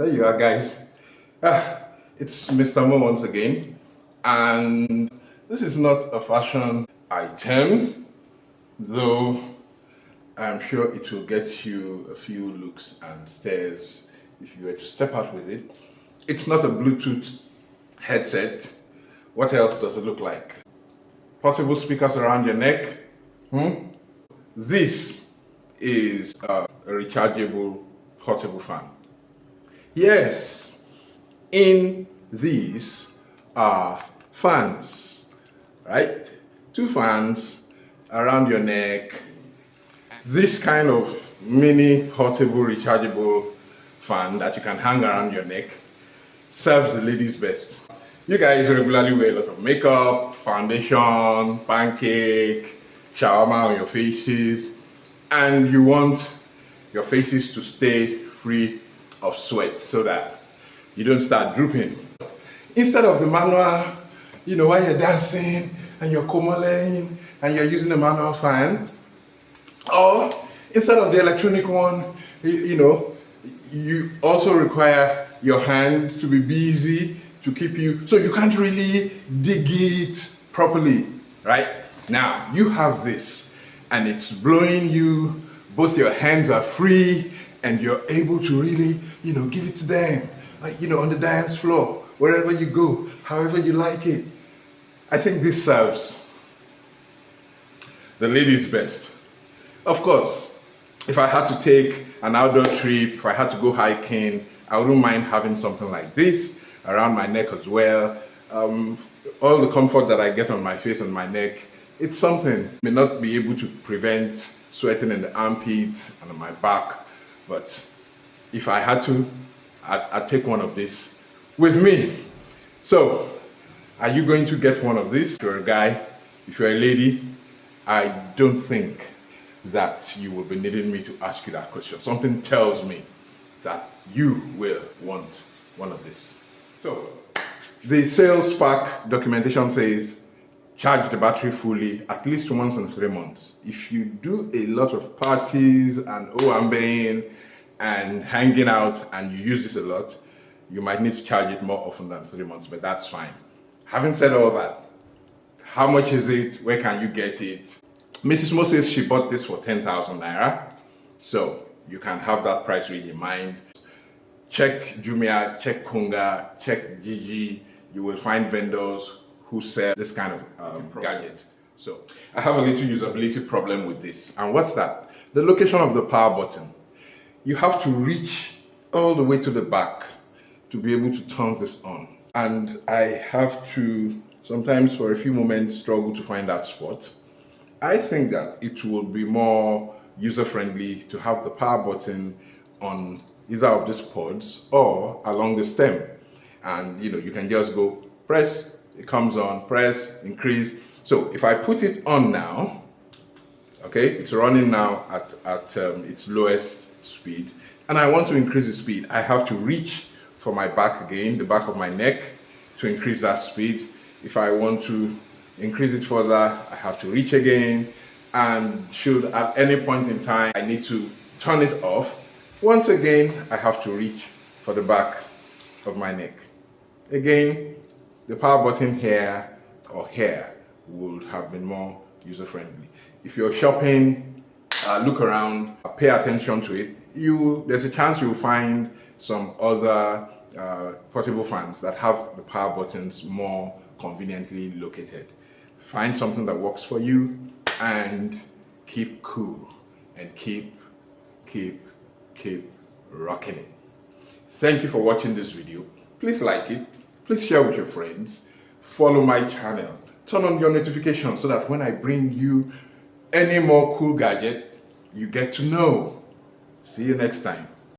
there you are, guys. It's Mr. Mo once again, and this is not a fashion item, though I'm sure it will get you a few looks and stares if you were to step out with it. It's not a Bluetooth headset. What else does it look like? Portable speakers around your neck. This is a rechargeable portable fan. Yes, in these are fans, right? 2 fans around your neck. This kind of mini portable rechargeable fan that you can hang around your neck serves the ladies best. You guys regularly wear a lot of makeup, foundation, pancake, shawarma on your faces, and you want your faces to stay free of sweat so that you don't start drooping. Instead of the manual, while you're dancing and you're komoleing and you're using a manual fan, or instead of the electronic one, you also require your hand to be busy to keep you, so you can't really dig it properly, right? Now, you have this, and it's blowing you, both your hands are free, and you're able to really, give it to them, like, on the dance floor, wherever you go, however you like it. I think this serves the ladies best. Of course, if I had to take an outdoor trip, if I had to go hiking, I wouldn't mind having something like this around my neck as well. All the comfort that I get on my face and my neck, it's something. May not be able to prevent sweating in the armpits and on my back, but if I had to, I'd take one of these with me. So, are you going to get one of these? If you're a guy, if you're a lady, I don't think that you will be needing me to ask you that question. Something tells me that you will want one of these. So, the sales pack documentation says, charge the battery fully at least once in 3 months. If you do a lot of parties and owambeing and hanging out and you use this a lot, you might need to charge it more often than 3 months, but that's fine. Having said all that, how much is it? Where can you get it? Mrs. Mo says she bought this for 10,000 naira. So you can have that price really in mind. Check Jumia, check Konga, check Gigi. You will find vendors who sell this kind of gadget. So I have a little usability problem with this. And what's that? The location of the power button. You have to reach all the way to the back to be able to turn this on. And I have to sometimes for a few moments struggle to find that spot. I think that it will be more user-friendly to have the power button on either of these pods or along the stem. And you can just go press, it comes on, press, increase. So if I put it on now, okay, it's running now at its lowest speed, and I want to increase the speed, I have to reach for my back again, the back of my neck, to increase that speed. If I want to increase it further, I have to reach again, and should at any point in time I need to turn it off, once again I have to reach for the back of my neck. Again, the power button here or here would have been more user-friendly. If you're shopping, look around, pay attention to it. There's a chance you'll find some other portable fans that have the power buttons more conveniently located. Find something that works for you and keep cool and keep rocking it. Thank you for watching this video. Please like it, please share with your friends, follow my channel, turn on your notifications so that when I bring you any more cool gadget, you get to know. See you next time.